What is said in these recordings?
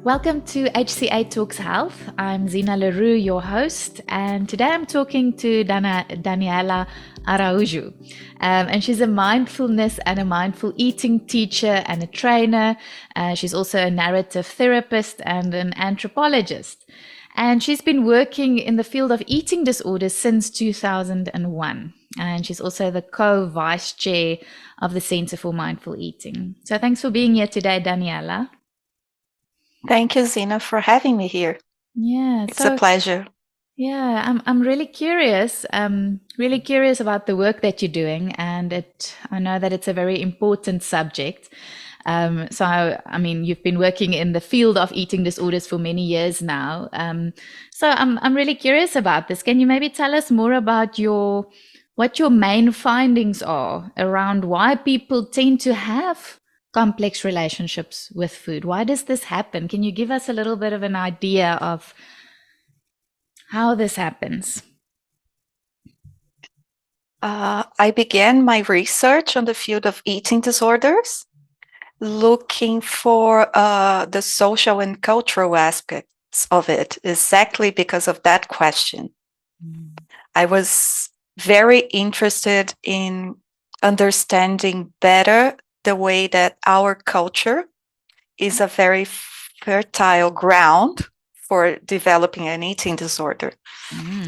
Welcome to HCA Talks Health. I'm Zena le Roux, your host, and today I'm talking to Daniela Araujo. And she's a mindfulness and a mindful eating teacher and a trainer. She's also a narrative therapist and an anthropologist. And she's been working in the field of eating disorders since 2001. And she's also the co-vice chair of the Center for Mindful Eating. So thanks for being here today, Daniela. Thank you, Zena, for having me here. Yeah, it's a pleasure. Yeah, I'm really curious. Really curious about the work that you're doing, and I know that it's a very important subject. I mean, you've been working in the field of eating disorders for many years now. So I'm really curious about this. Can you maybe tell us more about what your main findings are around why people tend to have complex relationships with food? Why does this happen? Can you give us a little bit of an idea of how this happens? I began my research on the field of eating disorders, looking for the social and cultural aspects of it, exactly because of that question. I was very interested in understanding better the way that our culture is a very fertile ground for developing an eating disorder.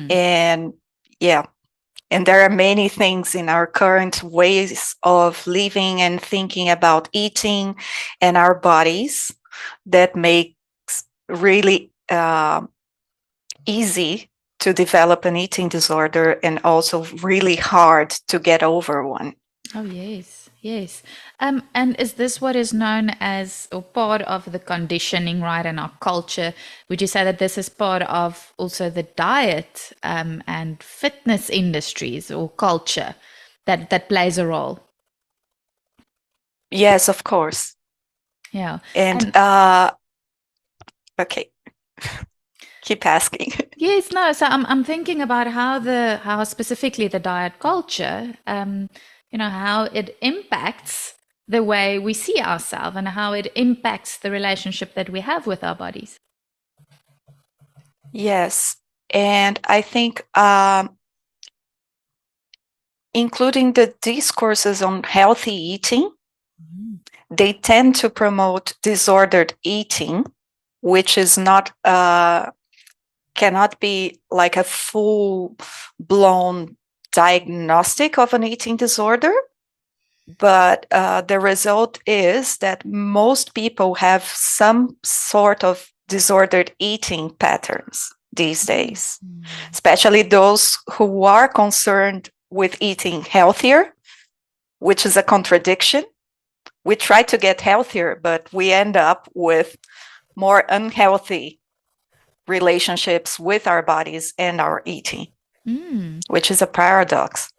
And there are many things in our current ways of living and thinking about eating and our bodies that makes really easy to develop an eating disorder, and also really hard to get over one. Oh, yes. And is this what is known as, or part of the conditioning, right, in our culture? Would you say that this is part of also the diet and fitness industries or culture that plays a role? Yes, of course. Yeah. And okay. Keep asking. Yes, no. So I'm thinking about how specifically the diet culture, how it impacts the way we see ourselves and how it impacts the relationship that we have with our bodies. Yes, and I think including the discourses on healthy eating, they tend to promote disordered eating, which is not cannot be like a full-blown diagnostic of an eating disorder, but the result is that most people have some sort of disordered eating patterns these days, especially those who are concerned with eating healthier, which is a contradiction. We try to get healthier, but we end up with more unhealthy relationships with our bodies and our eating, which is a paradox.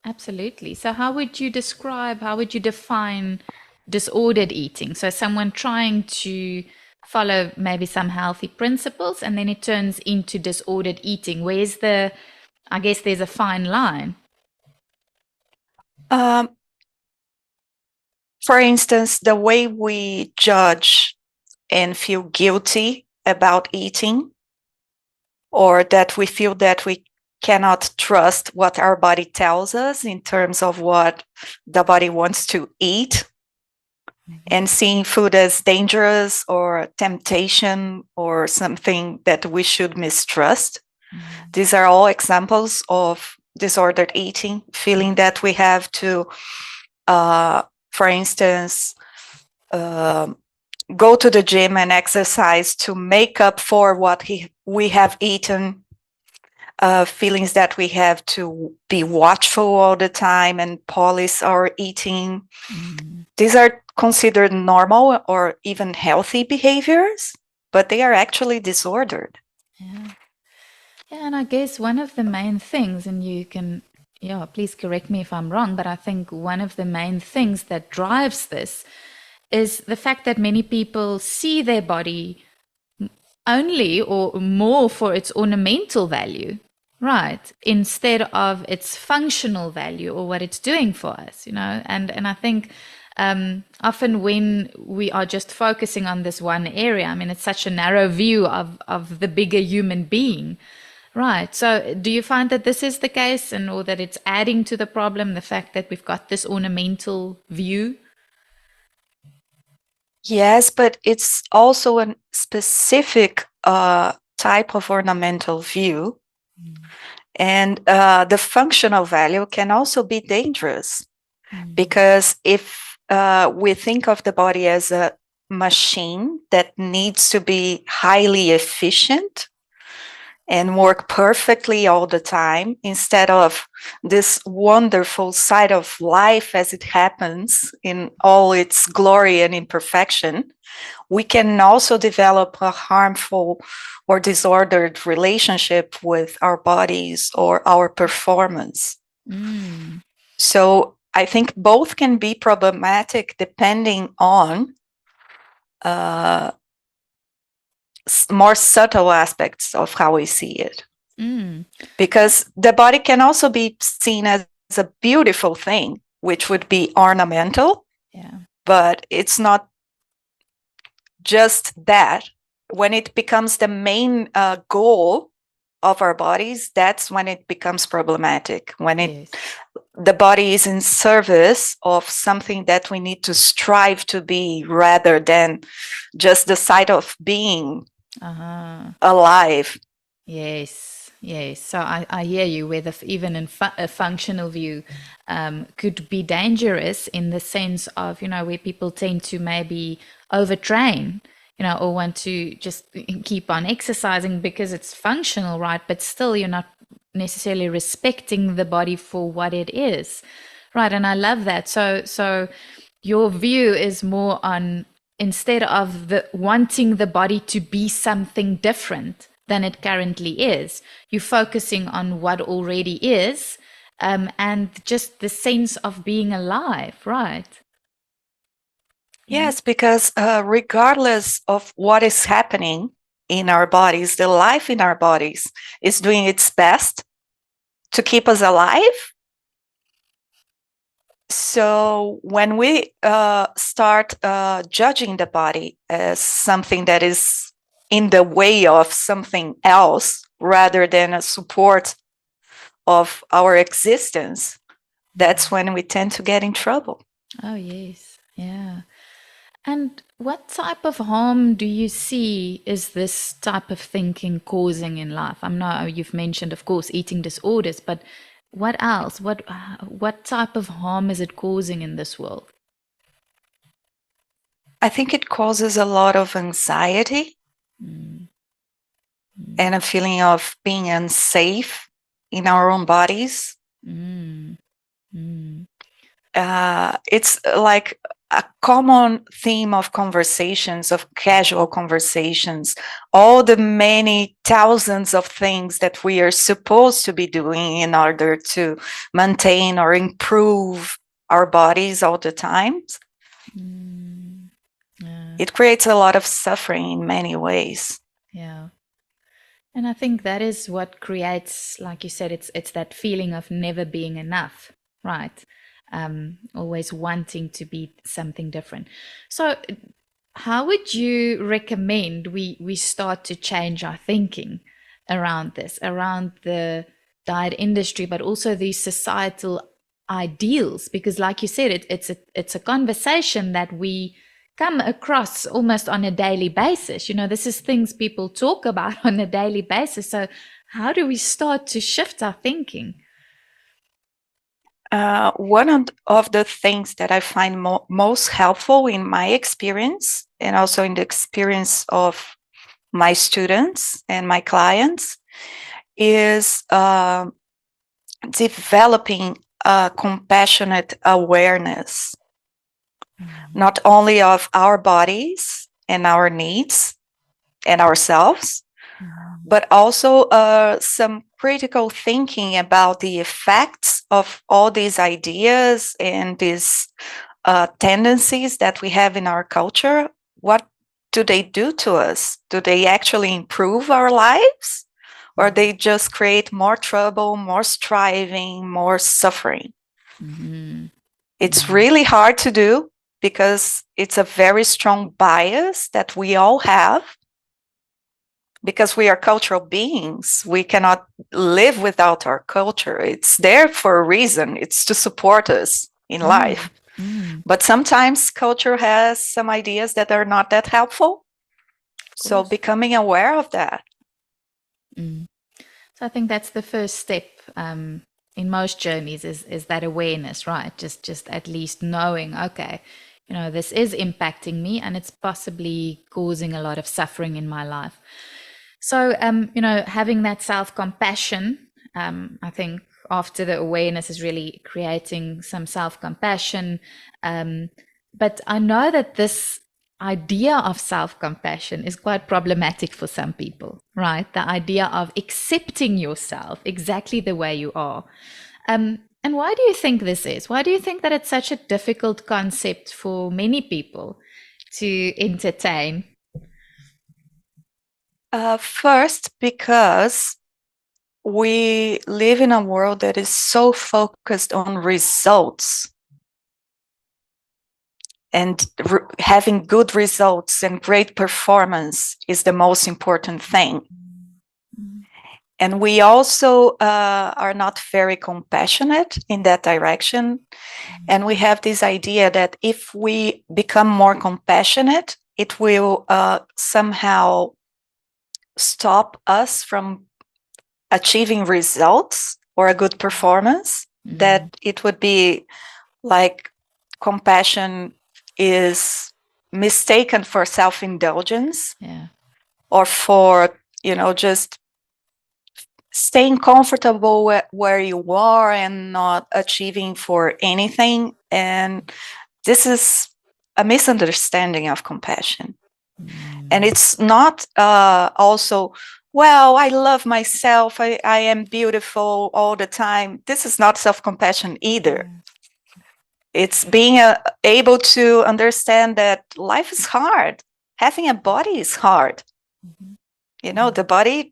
Absolutely. So how would you define disordered eating? So someone trying to follow maybe some healthy principles and then it turns into disordered eating. I guess there's a fine line. For instance, the way we judge and feel guilty about eating, or that we feel that we cannot trust what our body tells us in terms of what the body wants to eat, and seeing food as dangerous or temptation or something that we should mistrust. These are all examples of disordered eating, feeling that we have to, for instance, go to the gym and exercise to make up for what we have eaten, feelings that we have to be watchful all the time and polish our eating. These are considered normal or even healthy behaviors, but they are actually disordered. Yeah, and I guess one of the main things, and you can, please correct me if I'm wrong, but I think one of the main things that drives this is the fact that many people see their body only or more for its ornamental value Right, instead of its functional value or what it's doing for us, and I think often when we are just focusing on this one area, I mean, it's such a narrow view of the bigger human being. Right. So do you find that this is the case, and or that it's adding to the problem, the fact that we've got this ornamental view? Yes, but it's also a specific type of ornamental view. And the functional value can also be dangerous, because if we think of the body as a machine that needs to be highly efficient and work perfectly all the time, instead of this wonderful side of life as it happens in all its glory and imperfection, we can also develop a harmful or disordered relationship with our bodies or our performance. Mm. So I think both can be problematic depending on more subtle aspects of how we see it. Mm. Because the body can also be seen as a beautiful thing, which would be ornamental, Yeah. but it's not just that. When it becomes the main goal of our bodies, that's when it becomes problematic. When Yes. the body is in service of something that we need to strive to be, rather than just the sight of being alive. Yes, yes. So I hear you, where even in a functional view could be dangerous in the sense of, where people tend to maybe overtrain, or want to just keep on exercising because it's functional, right? But still, you're not necessarily respecting the body for what it is, right? And I love that. So your view is more on, instead of the wanting the body to be something different than it currently is, you're focusing on what already is, and just the sense of being alive, right? Yes, because regardless of what is happening in our bodies, the life in our bodies is doing its best to keep us alive. So when we start judging the body as something that is in the way of something else, rather than a support of our existence, that's when we tend to get in trouble. Oh, yes. Yeah. And what type of harm do you see is this type of thinking causing in life? I know you've mentioned, of course, eating disorders, but what else? What type of harm is it causing in this world? I think it causes a lot of anxiety Mm. and a feeling of being unsafe in our own bodies. Mm. Mm. It's like a common theme of conversations, of casual conversations, all the many thousands of things that we are supposed to be doing in order to maintain or improve our bodies all the time. Mm. Yeah. It creates a lot of suffering in many ways. Yeah. And I think that is what creates, like you said, it's that feeling of never being enough, right? Always wanting to be something different. So, how would you recommend we start to change our thinking around this, around the diet industry, but also these societal ideals? Because, like you said, it's a conversation that we come across almost on a daily basis. This is things people talk about on a daily basis. So, how do we start to shift our thinking? One of the things that I find most helpful in my experience, and also in the experience of my students and my clients, is developing a compassionate awareness, not only of our bodies and our needs and ourselves, but also some critical thinking about the effects of all these ideas and these tendencies that we have in our culture. What do they do to us? Do they actually improve our lives? or they just create more trouble, more striving, more suffering. Mm-hmm. It's really hard to do because it's a very strong bias that we all have. Because we are cultural beings, we cannot live without our culture. It's there for a reason. It's to support us in life. But sometimes culture has some ideas that are not that helpful. So becoming aware of that. So I think that's the first step in most journeys is that awareness, right? Just at least knowing, okay, this is impacting me and it's possibly causing a lot of suffering in my life. So, having that self-compassion, I think after the awareness is really creating some self-compassion. But I know that this idea of self-compassion is quite problematic for some people, right? The idea of accepting yourself exactly the way you are. And why do you think this is? Why do you think that it's such a difficult concept for many people to entertain? First, because we live in a world that is so focused on results and having good results and great performance is the most important thing. And we also are not very compassionate in that direction. And we have this idea that if we become more compassionate, it will somehow stop us from achieving results or a good performance. That it would be like compassion is mistaken for self-indulgence, or for, just staying comfortable where you are and not achieving for anything. And this is a misunderstanding of compassion. And it's not also, well, I love myself, I am beautiful all the time. This is not self-compassion either. It's being able to understand that life is hard. Having a body is hard. The body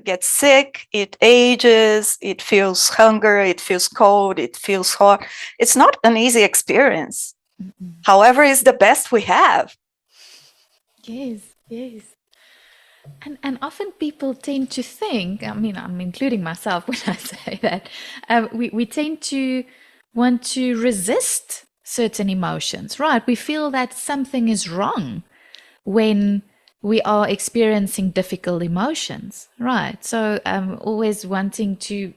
gets sick, it ages, it feels hunger, it feels cold, it feels hot. It's not an easy experience. However, it's the best we have. Yes, yes. And often people tend to think, I mean, I'm including myself when I say that, we tend to want to resist certain emotions, right? We feel that something is wrong when we are experiencing difficult emotions, right? So always wanting to,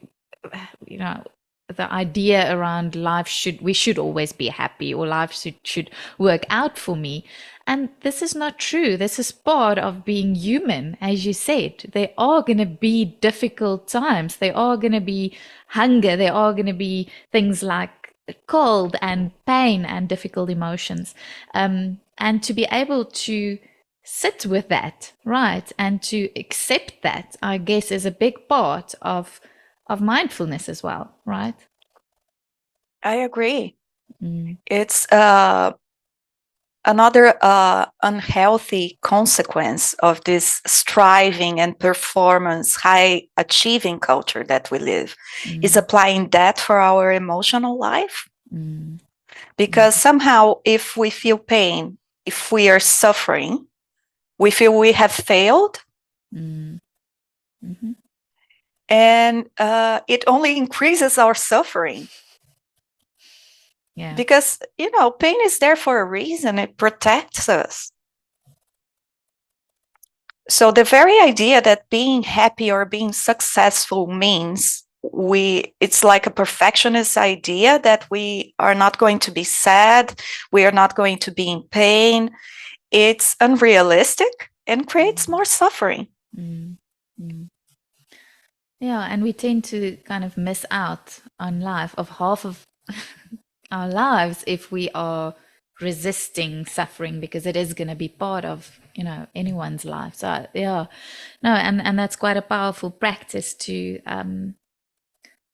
the idea around we should always be happy, or life should work out for me. And this is not true. This is part of being human. As you said, there are going to be difficult times. There are going to be hunger. There are going to be things like cold and pain and difficult emotions. And to be able to sit with that, right, and to accept that, I guess, is a big part of mindfulness as well, right? I agree. It's another unhealthy consequence of this striving and performance, high achieving culture that we live, is applying that for our emotional life. Because somehow, if we feel pain, if we are suffering, we feel we have failed. And it only increases our suffering. Yeah. Because, pain is there for a reason. It protects us. So the very idea that being happy or being successful means it's like a perfectionist idea that we are not going to be sad, we are not going to be in pain. It's unrealistic and creates more suffering. Yeah, and we tend to kind of miss out on life, of half of our lives, if we are resisting suffering, because it is going to be part of anyone's life. So yeah, no, and that's quite a powerful practice to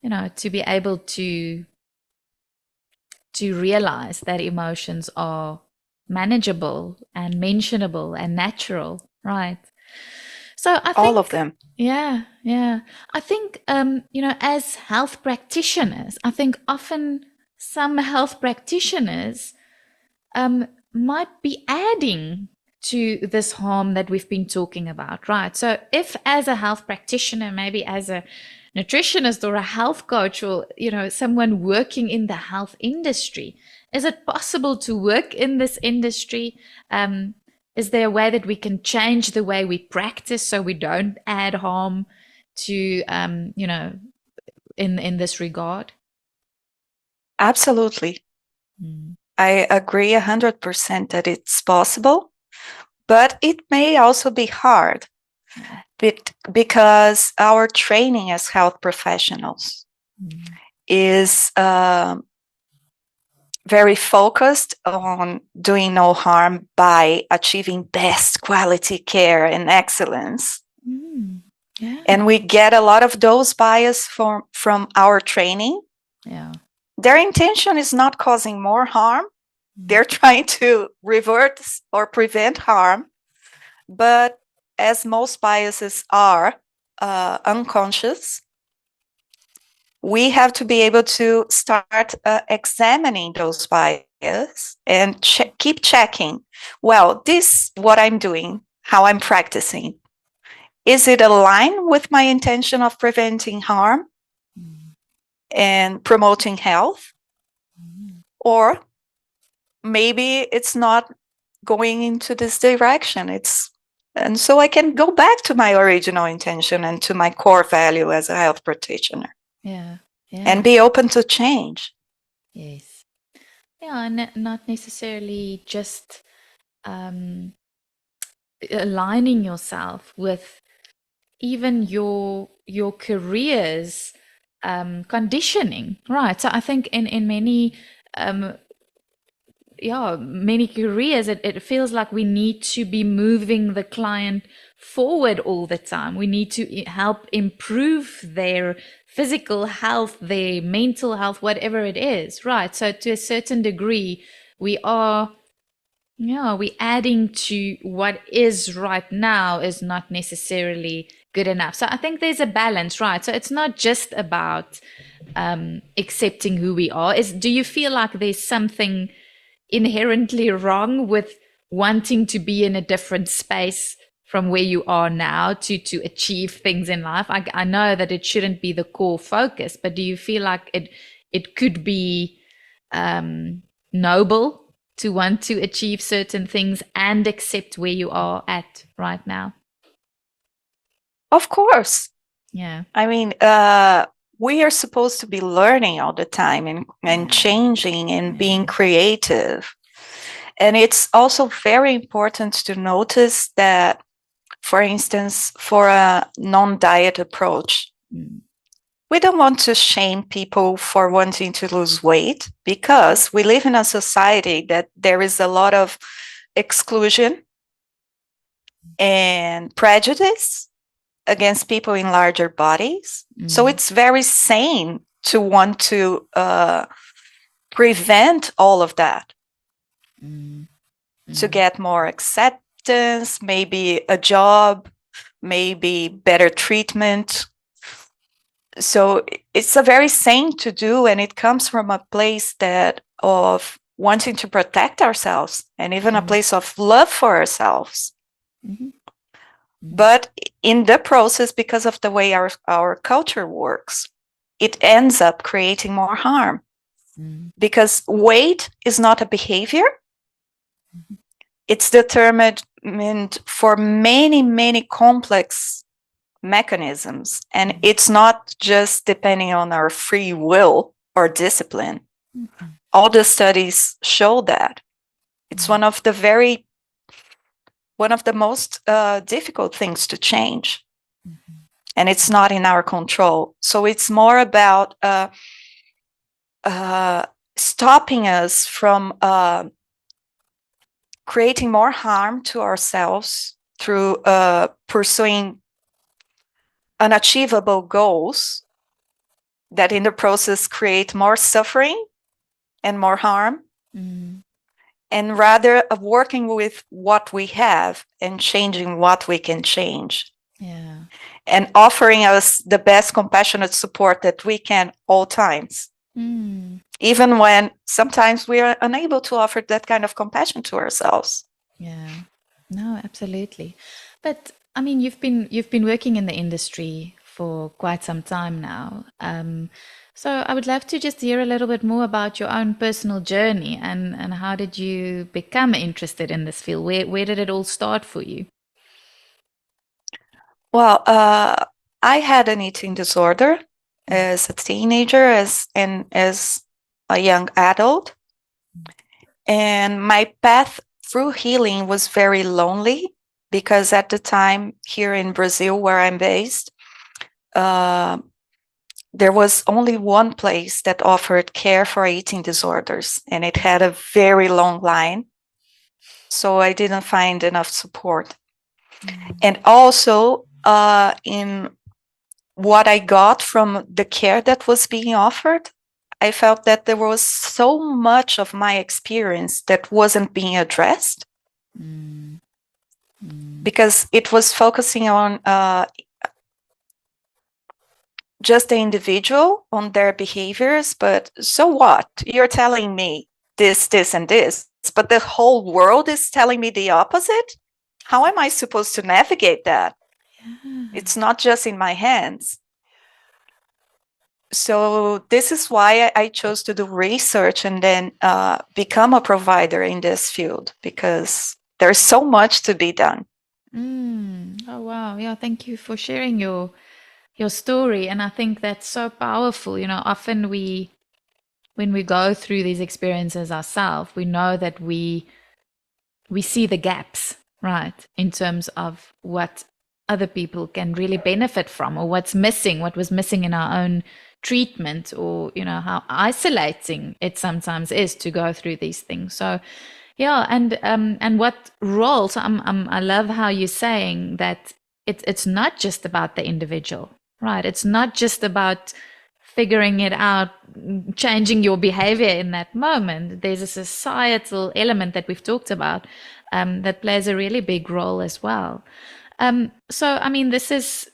to be able to realize that emotions are manageable and mentionable and natural, right? So I all of think, them. yeah, yeah. I think, as health practitioners, I think often some health practitioners might be adding to this harm that we've been talking about, right? So if as a health practitioner, maybe as a nutritionist or a health coach or, someone working in the health industry, is it possible to work in this industry? Is there a way that we can change the way we practice so we don't add harm to, in this regard? Absolutely. Mm. I agree 100% that it's possible, but it may also be hard Yeah. because our training as health professionals Mm. is very focused on doing no harm by achieving best quality care and excellence. Mm. Yeah. And we get a lot of those bias from our training. Yeah. Their intention is not causing more harm. Mm. They're trying to revert or prevent harm. But as most biases are unconscious, we have to be able to start examining those biases and keep checking. Well, this, what I'm doing, how I'm practicing, is it aligned with my intention of preventing harm Mm. and promoting health? Mm. Or maybe it's not going into this direction. And so I can go back to my original intention and to my core value as a health practitioner Yeah. and Yeah. be open to change. Yes. Yeah, and not necessarily just um, aligning yourself with even your career's conditioning, right? So I think in many um, many careers, it feels like we need to be moving the client forward all the time. We need to help improve their physical health, their mental health, whatever it is, right? So to a certain degree, we are, we adding to what is right now is not necessarily good enough. So I think there's a balance, right? So it's not just about accepting who we are. Do you feel like there's something inherently wrong with wanting to be in a different space from where you are now to achieve things in life? I know that it shouldn't be the core focus, but do you feel like it could be noble to want to achieve certain things and accept where you are at right now? Of course. Yeah. I mean, we are supposed to be learning all the time and Yeah. changing and Yeah. being creative. And it's also very important to notice that, for instance, for a non diet approach, Mm. we don't want to shame people for wanting to lose weight because we live in a society that there is a lot of exclusion and prejudice against people in larger bodies. So Mm. it's very sane to want to prevent all of that, Mm. to Mm. get more acceptance, maybe a job, maybe better treatment. So it's a very sane to do, and it comes from a place that of wanting to protect ourselves and even a Mm. place of love for ourselves. Mhm. Mm. But in the process, because of the way our culture works, it ends up creating more harm Mm. because weight is not a behavior. It's determined for many, many complex mechanisms. And it's not just depending on our free will or discipline. Mhm. All the studies show that. It's Mm. one of the most difficult things to change. Mhm. And it's not in our control. So it's more about uh, stopping us from creating more harm to ourselves through pursuing unachievable goals that in the process create more suffering and more harm, Mm. and rather of working with what we have and changing what we can change. Yeah. and offering us the best compassionate support that we can all times, Mm. even when sometimes we are unable to offer that kind of compassion to ourselves. Yeah. No, absolutely. But I mean, you've been working in the industry for quite some time now. So I would love to just hear a little bit more about your own personal journey and how did you become interested in this field? Where did it all start for you? Well, I had an eating disorder as a teenager, as a young adult, and my path through healing was very lonely because at the time here in Brazil, where I'm based, uh, there was only one place that offered care for eating disorders, and it had a very long line. So I didn't find enough support. Mm. And also, in what I got from the care that was being offered, I felt that there was so much of my experience that wasn't being addressed Mm. Mm. because it was focusing on just the individual, on their behaviors. But so what? You're telling me this, and this, but the whole world is telling me the opposite. How am I supposed to navigate that? Yeah. It's not just in my hands. So this is why I chose to do research and then become a provider in this field, because there's so much to be done. Mm. Oh wow. Yeah, thank you for sharing your story. And I think that's so powerful. You know, often when we go through these experiences ourselves, we know that we see the gaps, right, in terms of what other people can really benefit from or what's missing, what was missing in our own treatment, or you know how isolating it sometimes is to go through these things. So yeah, and what role? So I love how you're saying that it's not just about the individual, right? It's not just about figuring it out, changing your behavior in that moment. There's a societal element that we've talked about that plays a really big role as well. So I mean, this is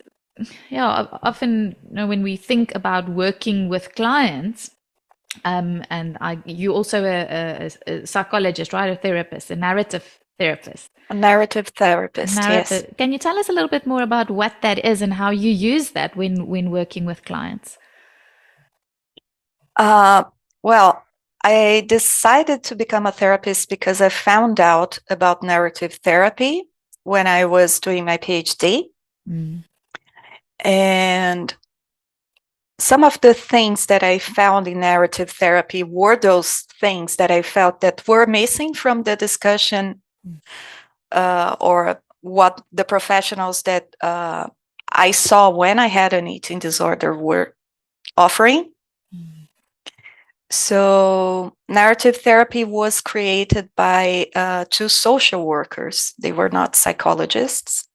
yeah. Often, you know, when we think about working with clients, and you also a psychologist, right? A therapist, a narrative therapist. A narrative A therapist, yes. narrative. Can you tell us a little bit more about what that is and how you use that when working with clients? Uh, well, I decided to become a therapist because I found out about narrative therapy when I was doing my PhD. Mm. And some of the things that I found in narrative therapy were those things that I felt that were missing from the discussion, or what the professionals that I saw when I had an eating disorder were offering. Mm. So, narrative therapy was created by two social workers. They were not psychologists.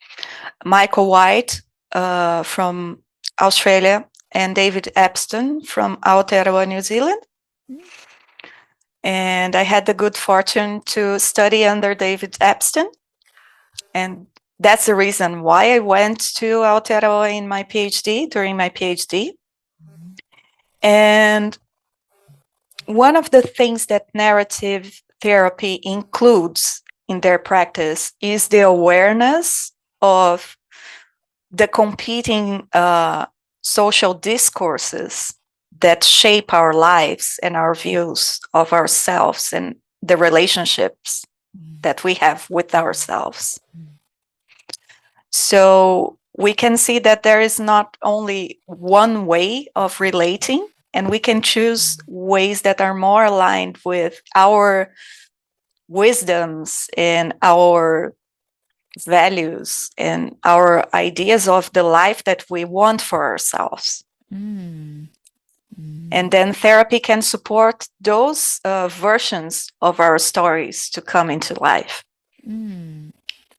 Michael White from Australia and David Epstein from Aotearoa, New Zealand. And I had the good fortune to study under David Epstein. And that's the reason why I went to Aotearoa in my PhD, during my PhD. And one of the things that narrative therapy includes in their practice is the awareness of the competing social discourses that shape our lives and our views of ourselves and the relationships that we have with ourselves. So we can see that there is not only one way of relating, and we can choose ways that are more aligned with our wisdoms and our values and our ideas of the life that we want for ourselves. Mm. Mm. And then therapy can support those versions of our stories to come into life. Mm.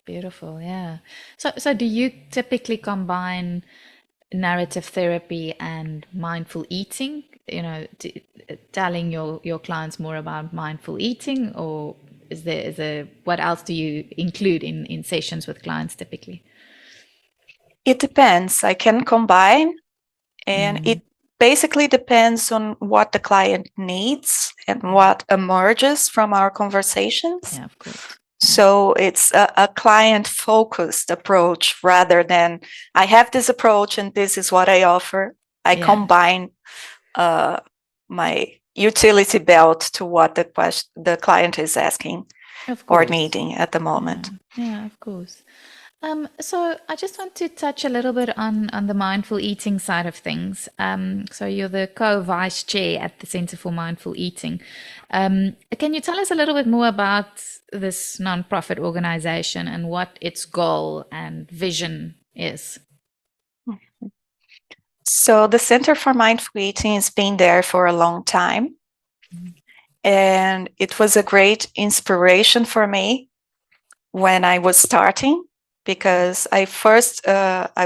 Beautiful, yeah. So do you typically combine narrative therapy and mindful eating? You know, telling your clients more about mindful eating, or is there what else do you include in sessions with clients typically? It depends. I can combine, and it basically depends on what the client needs and what emerges from our conversations. Yeah, of course. So it's a client focused approach rather than I have this approach and this is what I offer. I Yeah, combine my utility belt to what the client is asking of or course. needing at the Yeah, moment. yeah, of course. So I just want to touch a little bit on the mindful eating side of things. So you're the co-vice chair at the Center for Mindful Eating. Can you tell us a little bit more about this nonprofit organization and what its goal and vision is? So the Center for Mindful Eating has been there for a long time. And it was a great inspiration for me when I was starting, because I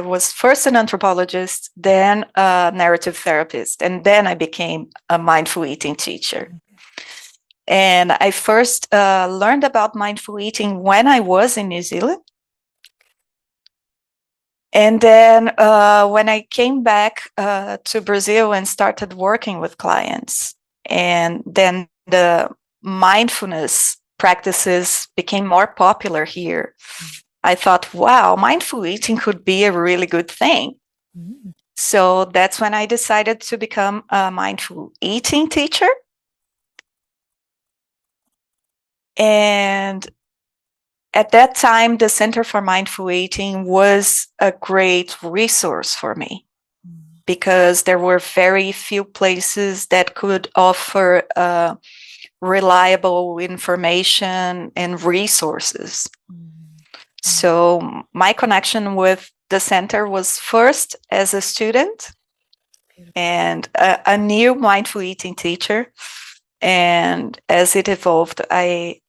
was first an anthropologist, then a narrative therapist, and then I became a mindful eating teacher. And I first learned about mindful eating when I was in New Zealand. And then when I came back to Brazil and started working with clients, and then the mindfulness practices became more popular here, I thought, wow, mindful eating could be a really good thing. So that's when I decided to become a mindful eating teacher. And at that time, the Center for Mindful Eating was a great resource for me because there were very few places that could offer reliable information and resources. So my connection with the center was first as a student and a new mindful eating teacher. And as it evolved, I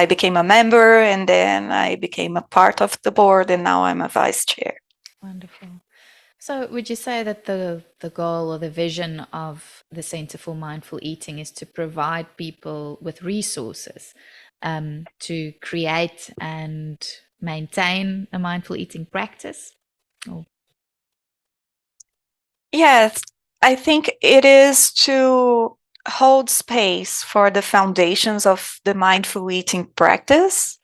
became a member, and then I became a part of the board, and now I'm a vice chair. Wonderful. So, would you say that the goal or the vision of the Center for Mindful Eating is to provide people with resources to create and maintain a mindful eating practice? Or, Yes, I think it is to hold space for the foundations of the mindful eating practice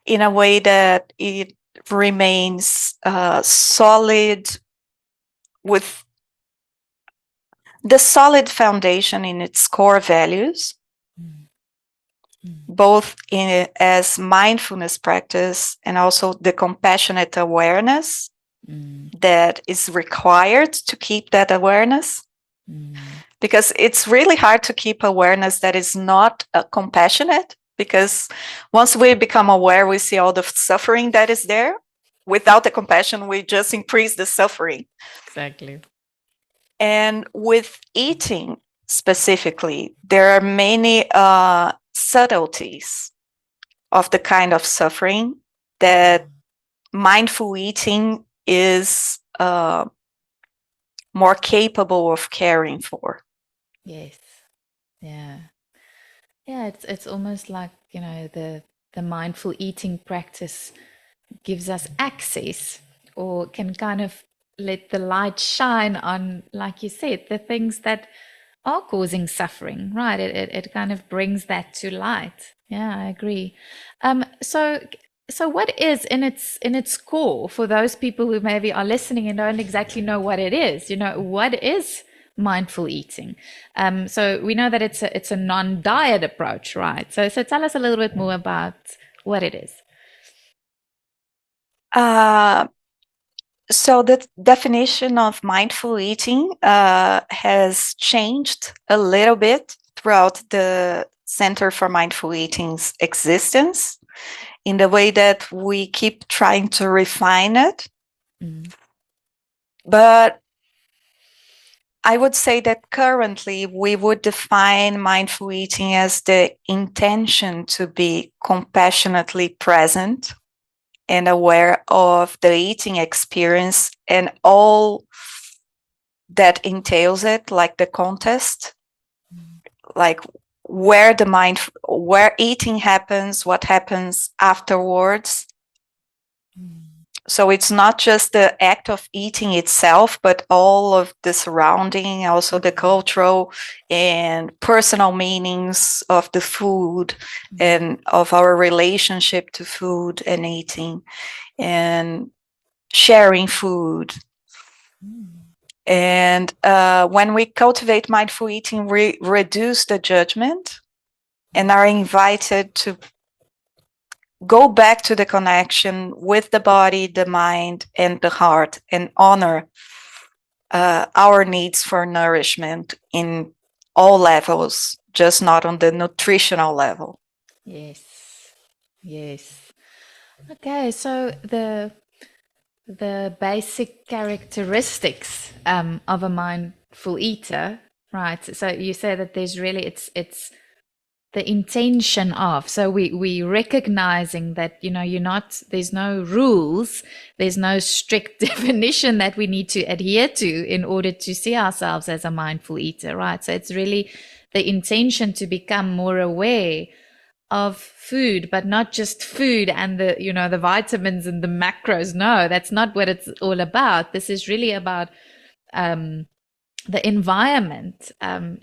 in a way that it remains solid, with the solid foundation in its core values, both as mindfulness practice and also the compassionate awareness that is required to keep that awareness. Because it's really hard to keep awareness that is not compassionate, because once we become aware, we see all the suffering that is there. Without the compassion, we just increase the suffering. exactly. And with eating specifically, there are many subtleties of the kind of suffering that mindful eating is more capable of caring for. Yes. Yeah. Yeah, it's almost like, the mindful eating practice gives us access or can kind of let the light shine on, like you said, the things that are causing suffering, right? It kind of brings that to light. Yeah, I agree. So what is in its core for those people who maybe are listening and don't exactly know what it is? What is mindful eating? So we know that it's a non-diet approach, right? So tell us a little bit more about what it is. So the definition of mindful eating has changed a little bit throughout the Center for Mindful Eating's existence, in the way that we keep trying to refine it. But I would say that currently we would define mindful eating as the intention to be compassionately present and aware of the eating experience and all that entails it, like the context, like where eating happens, what happens afterwards. So it's not just the act of eating itself, but all of the surrounding, also the cultural and personal meanings of the food and of our relationship to food and eating and sharing food. And when we cultivate mindful eating, we reduce the judgment and are invited to go back to the connection with the body, the mind, and the heart, and honor our needs for nourishment in all levels, just not on the nutritional level. Yes. Yes. Okay, so the basic characteristics of a mindful eater, right? So you say that there's really it's the intention of, so we recognizing that, you know, you're not, there's no rules, there's no strict definition that we need to adhere to in order to see ourselves as a mindful eater, right? So it's really the intention to become more aware of food, but not just food and the, you know, the vitamins and the macros. No, that's not what it's all about. This is really about the environment,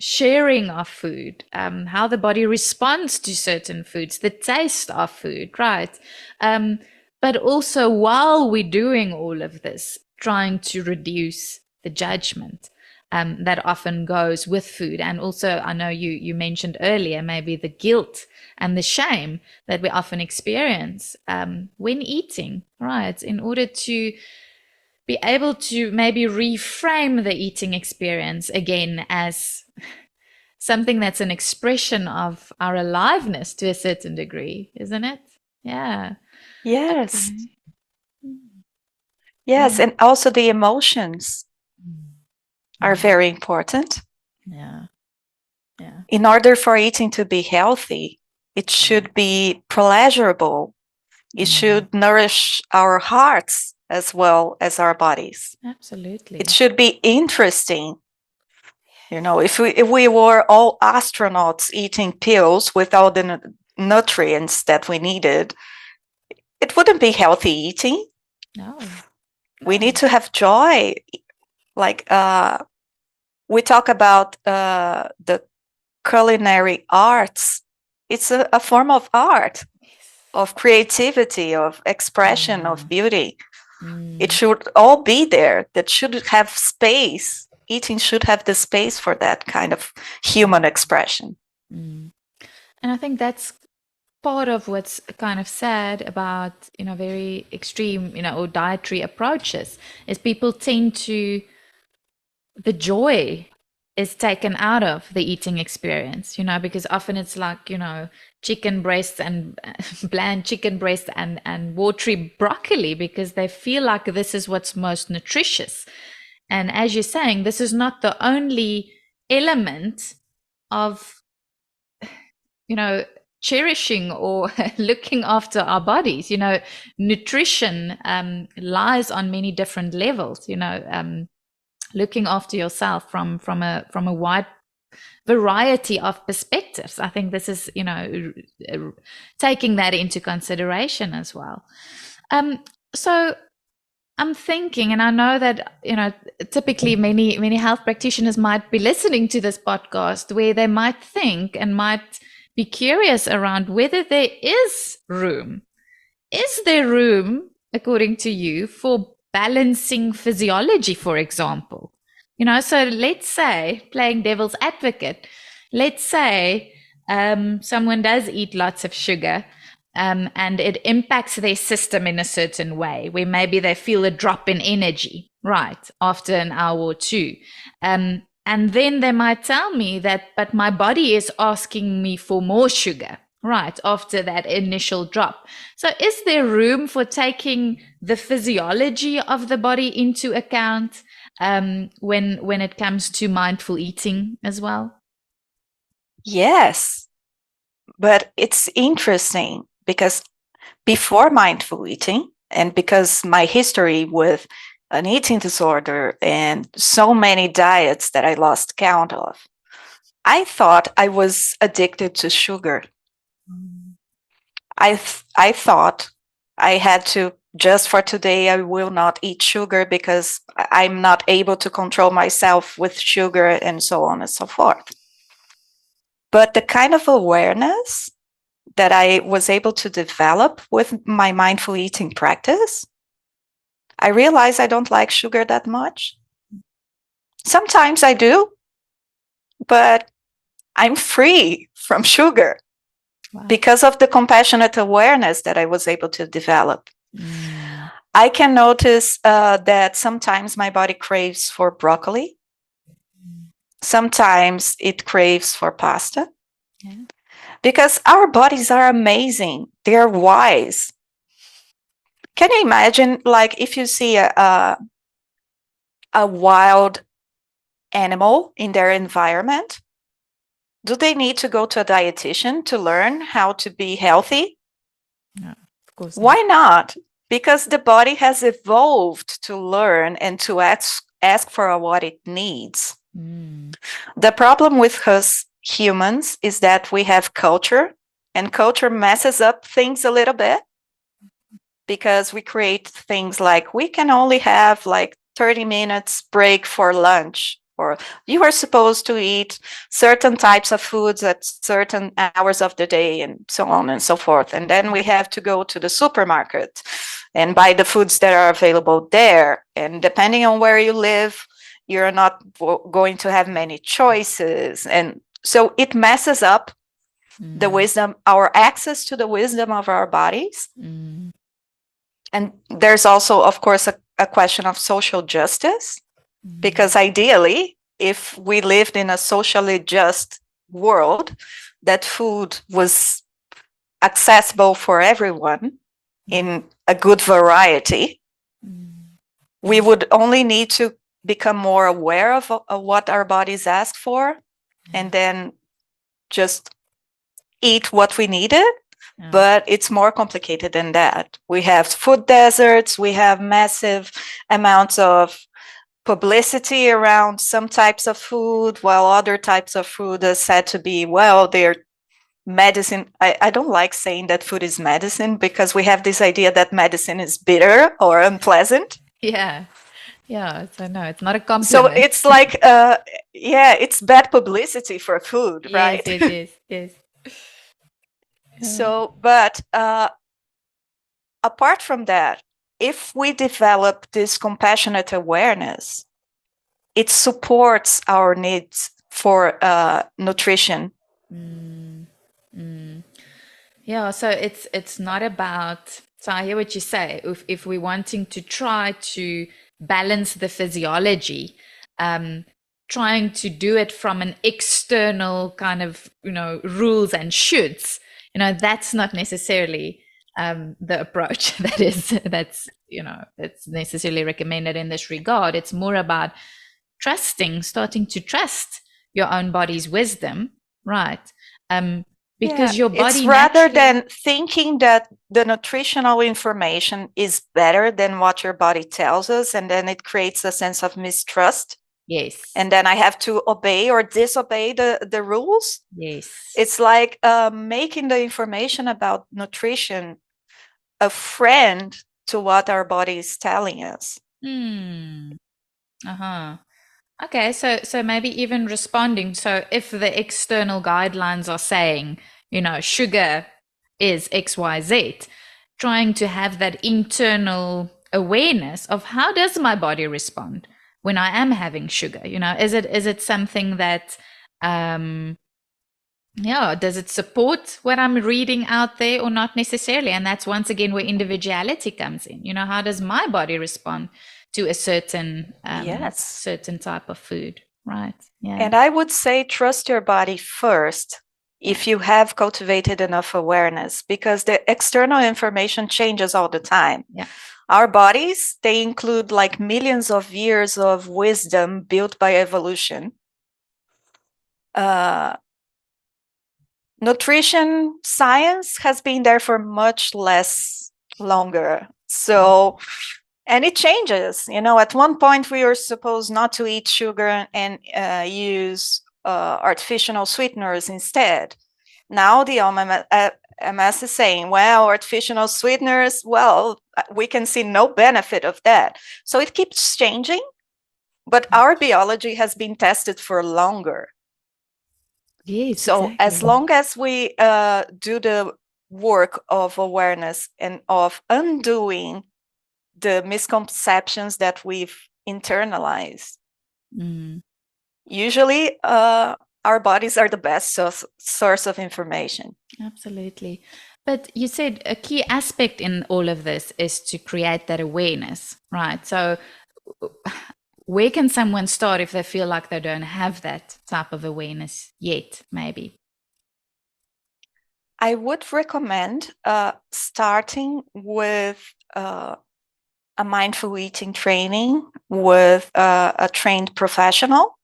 sharing of food, how the body responds to certain foods, the taste of food, right? But also, while we're doing all of this, trying to reduce the judgment that often goes with food. And also, I know you mentioned earlier, maybe the guilt and the shame that we often experience when eating, right? In order to be able to maybe reframe the eating experience again as something that's an expression of our aliveness to a certain degree, isn't it? Yeah. Yes. Okay. Yes. Yeah. And also the emotions are very important. Yeah. Yeah. In order for eating to be healthy, it should be pleasurable. It should nourish our hearts as well as our bodies. It Absolutely. should be interesting. You know, if we were all astronauts eating pills with all the nutrients that we needed, it wouldn't be healthy eating. No. We need No. to have joy. Like we talk about the culinary arts. It's a form of art, of creativity, of expression, of Yeah. beauty. It Mm. should all be there. That should have space. Eating should have the space for that kind of human expression. Mm. And I think that's part of what's kind of sad about, you know, very extreme, you know, or dietary approaches is people tend to, the joy is taken out of the eating experience, you know, because often it's like, you know, chicken breasts and bland chicken breast and watery broccoli because they feel like this is what's most nutritious. And as you're saying, this is not the only element of, you know, cherishing or looking after our bodies. You know, nutrition lies on many different levels, you know, looking after yourself from a wide variety of perspectives. I think this is, you know, taking that into consideration as well. So I'm thinking, and I know that, you know, typically many health practitioners might be listening to this podcast where they might think and might be curious around whether there is room. Is there room, according to you, for balancing physiology, for example? You know, so let's say, playing devil's advocate, let's say someone does eat lots of sugar and it impacts their system in a certain way, where maybe they feel a drop in energy, right, after an hour or two. And then they might tell me that, but my body is asking me for more sugar, right, after that initial drop. So, is there room for taking the physiology of the body into account when it comes to mindful eating as well? Yes, but it's interesting because before mindful eating, and because my history with an eating disorder and so many diets that I lost count of, I thought I was addicted to sugar. I thought I had to just for today, I will not eat sugar because I'm not able to control myself with sugar and so on and so forth. But the kind of awareness that I was able to develop with my mindful eating practice, I realize I don't like sugar that much. Sometimes I do, but I'm free from sugar. Wow. Because of the compassionate awareness that I was able to develop. Mm. I can notice that sometimes my body craves for broccoli. Sometimes it craves for pasta. Yeah. Because our bodies are amazing. They're wise. Can you imagine, like, if you see a wild animal in their environment, do they need to go to a dietitian to learn how to be healthy? No, of course not. Why not? Because the body has evolved to learn and to ask for what it needs. Mm. The problem with us humans is that we have culture, and culture messes up things a little bit because we create things like we can only have like 30 minutes break for lunch, or you are supposed to eat certain types of foods at certain hours of the day, and so on and so forth. And then we have to go to the supermarket and buy the foods that are available there. And depending on where you live, you're not going to have many choices. And so it messes up the wisdom, our access to the wisdom of our bodies. Mm. And there's also, of course, a question of social justice, because ideally, if we lived in a socially just world, that food was accessible for everyone in a good variety, we would only need to become more aware of what our bodies ask for, and then just eat what we needed. Yeah. But it's more complicated than that. We have food deserts, we have massive amounts of publicity around some types of food, while other types of food are said to be, well, they're medicine. I don't like saying that food is medicine, because we have this idea that medicine is bitter or unpleasant. Yeah. Yeah. So no, it's not a So compliment. it's like, yeah, it's bad publicity for food, Yes, right? yes, yes, yes. So, but apart from that, if we develop this compassionate awareness, it supports our needs for nutrition. Mm. Mm. Yeah, so it's not about, so I hear what you say. If we're wanting to try to balance the physiology, um, trying to do it from an external kind of, rules and shoulds, that's not necessarily the approach that's necessarily recommended in this regard. It's more about starting to trust your own body's wisdom, right? Yeah, Because your it's body rather naturally, than thinking that the nutritional information is better than what your body tells us, and then it creates a sense of mistrust. yes, And then I have to obey or disobey the rules. yes. It's like making the information about nutrition a friend to what our body is telling us. Hmm. Uh-huh. Okay, so maybe even responding. So if the external guidelines are saying, sugar is XYZ, trying to have that internal awareness of how does my body respond when I am having sugar? Is it something that yeah, does it support what I'm reading out there or not necessarily? And that's once again where individuality comes in. How does my body respond to a Yes. certain type of food? Right. Yeah. And I would say trust your body first Yeah. if you have cultivated enough awareness, because the external information changes all the time. Yeah. Our bodies, they include like millions of years of wisdom built by evolution. Nutrition science has been there for much less longer. So, and it changes. At one point we were supposed not to eat sugar and use artificial sweeteners instead. Now the MS is saying, well, artificial sweeteners, well, we can see no benefit of that. So it keeps changing, but our biology has been tested for longer. Yes, So as exactly. long as we do the work of awareness and of undoing the misconceptions that we've internalized, usually our bodies are the best source of information. Absolutely. But you said a key aspect in all of this is to create that awareness, right? So, where can someone start if they feel like they don't have that type of awareness yet, maybe? I would recommend starting with a mindful eating training with a trained professional,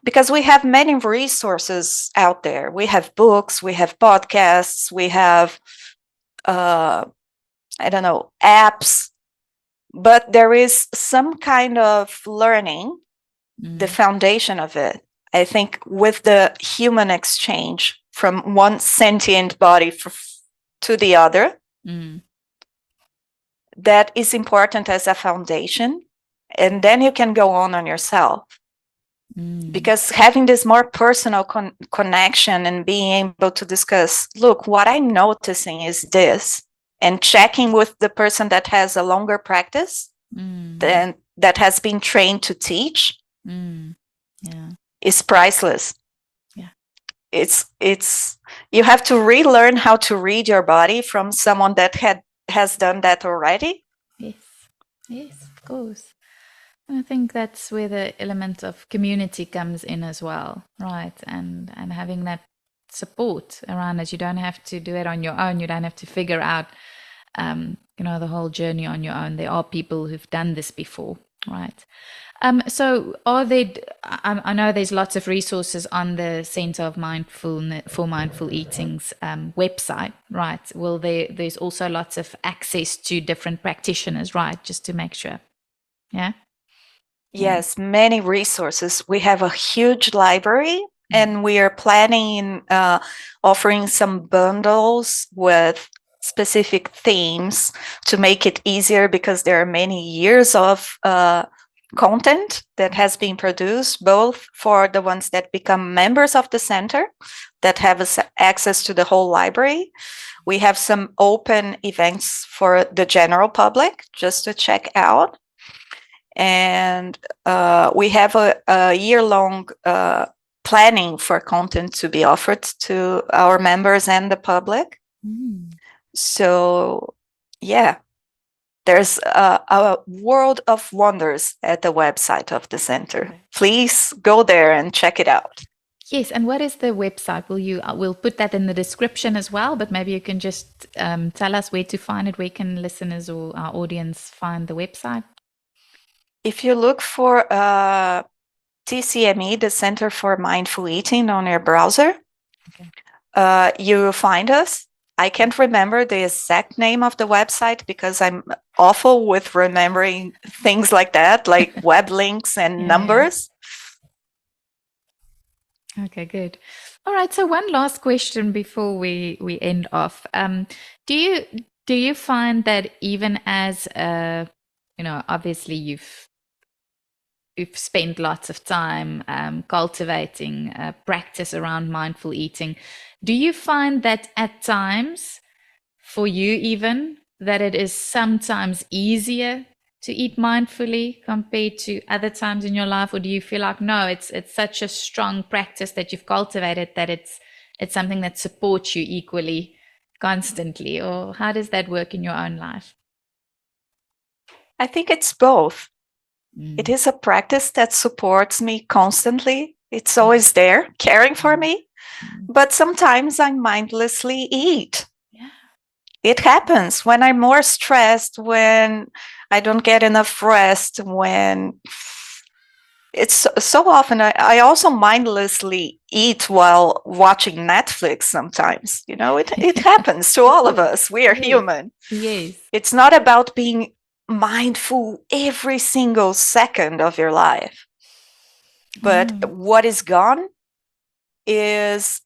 because we have many resources out there. We have books, we have podcasts, we have, I don't know, apps, but there is some kind of learning, the foundation of it. I think with the human exchange from one sentient body to the other, that is important as a foundation. And then you can go on yourself. Because having this more personal connection and being able to discuss, look, what I'm noticing is this, and checking with the person that has a longer practice than that has been trained to teach, is priceless. It's you have to relearn how to read your body from someone that has done that already. Yes, of course. And I think that's where the element of community comes in as well, right? And having that support around it. You don't have to do it on your own. You don't have to figure out, the whole journey on your own. There are people who've done this before, right? So are there, I know there's lots of resources on the Center of Mindfulness for Mindful Eating's website, right? Well, there's also lots of access to different practitioners, right? Just to make sure. Yeah. Yes, many resources. We have a huge library, and we are planning offering some bundles with specific themes to make it easier, because there are many years of content that has been produced, both for the ones that become members of the center that have access to the whole library. We have some open events for the general public just to check out. And we have a year-long planning for content to be offered to our members and the public. So, yeah, there's a world of wonders at the website of the center. Please go there and check it out. Yes, and what is the website? We'll put that in the description as well, but maybe you can just tell us where to find it. Where can listeners or our audience find the website? If you look for TCME, the Center for Mindful Eating, on your browser, you will find us. I can't remember the exact name of the website because I'm awful with remembering things like that, like web links and numbers. Okay, good. All right. So one last question before we end off. Do you find that even as obviously you've spent lots of time cultivating practice around mindful eating, do you find that at times, for you even, that it is sometimes easier to eat mindfully compared to other times in your life? Or do you feel like, no, it's such a strong practice that you've cultivated that it's something that supports you equally constantly? Or how does that work in your own life? I think it's both. It is a practice that supports me constantly. It's always there, caring for me. But sometimes I mindlessly eat. It happens when I'm more stressed, when I don't get enough rest, when it's so often. I also mindlessly eat while watching Netflix sometimes. It happens to all of us. We are human. Yes. It's not about being mindful every single second of your life. But what is gone is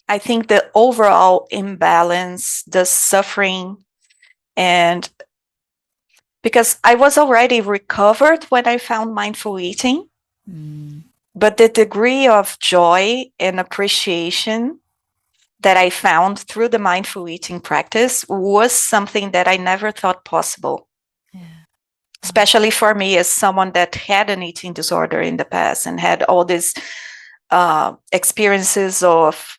I think the overall imbalance, the suffering, and because I was already recovered when I found mindful eating, but the degree of joy and appreciation that I found through the mindful eating practice was something that I never thought possible. Yeah. Especially for me as someone that had an eating disorder in the past and had all these experiences of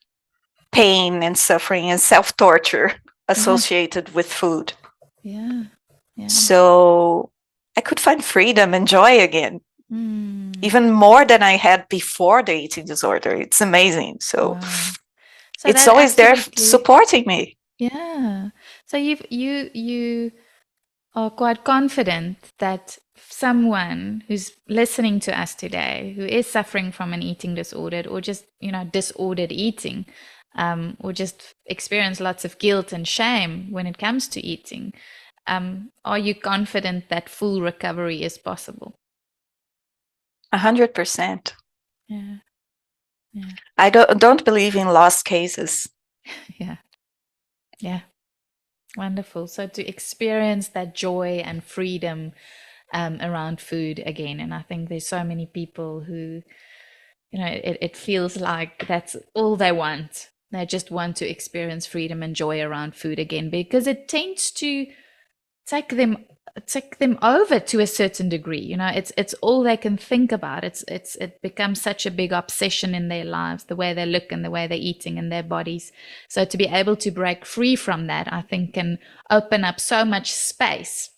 pain and suffering and self-torture associated with food. Yeah. Yeah. So I could find freedom and joy again, even more than I had before the eating disorder. It's amazing. So, so it's that always there absolutely, supporting me. yeah. So you are quite confident that someone who's listening to us today, who is suffering from an eating disorder or just, disordered eating, or just experience lots of guilt and shame when it comes to eating, are you confident that full recovery is possible? 100%. Yeah. Yeah. I don't believe in lost cases. Yeah. Yeah. Wonderful. So to experience that joy and freedom around food again. And I think there's so many people who, it feels like that's all they want. They just want to experience freedom and joy around food again because it tends to take them over to a certain degree. It's all they can think about. It becomes such a big obsession in their lives, the way they look and the way they're eating in their bodies. So to be able to break free from that, I think, can open up so much space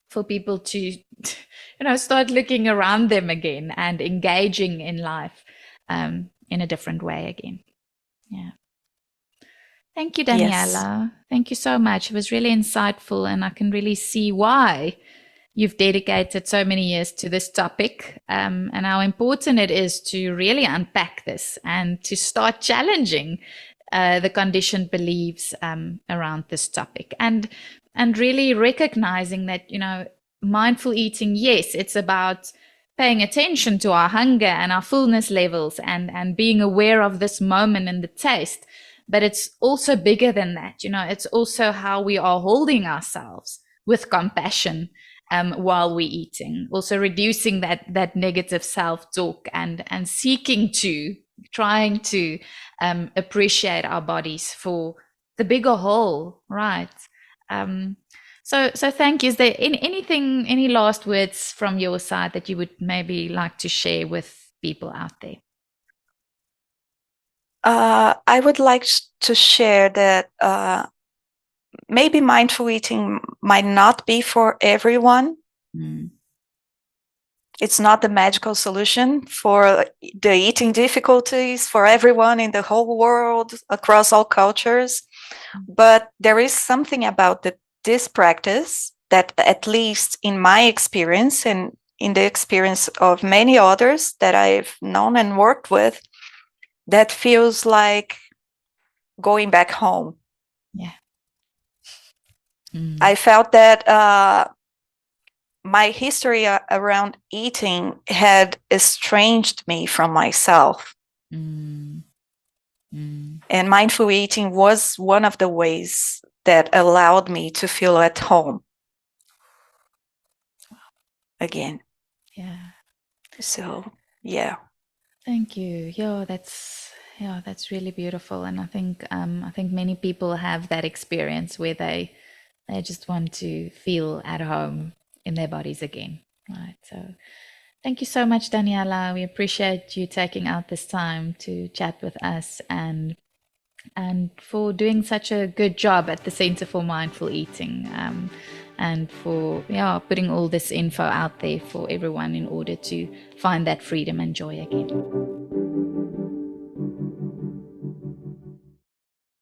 for people to start looking around them again and engaging in life in a different way again. Yeah. Thank you, Yes. Daniela. Thank you so much. It was really insightful, and I can really see why you've dedicated so many years to this topic, and how important it is to really unpack this and to start challenging the conditioned beliefs around this topic, and really recognizing that mindful eating, yes, it's about paying attention to our hunger and our fullness levels and being aware of this moment and the taste. But it's also bigger than that. It's also how we are holding ourselves with compassion while we're eating, also reducing that negative self-talk and trying to appreciate our bodies for the bigger whole, right? So thank you. Is there any last words from your side that you would maybe like to share with people out there? I would like to share that maybe mindful eating might not be for everyone. It's not the magical solution for the eating difficulties for everyone in the whole world, across all cultures. But there is something about this practice that, at least in my experience and in the experience of many others that I've known and worked with, that feels like going back home. Yeah. I felt that my history around eating had estranged me from myself. And mindful eating was one of the ways that allowed me to feel at home again. Yeah. So, yeah. Thank you. That's really beautiful. And I think many people have that experience where they just want to feel at home in their bodies again. Right. So thank you so much, Daniela. We appreciate you taking out this time to chat with us and for doing such a good job at the Center for Mindful Eating, and for putting all this info out there for everyone in order to find that freedom and joy again.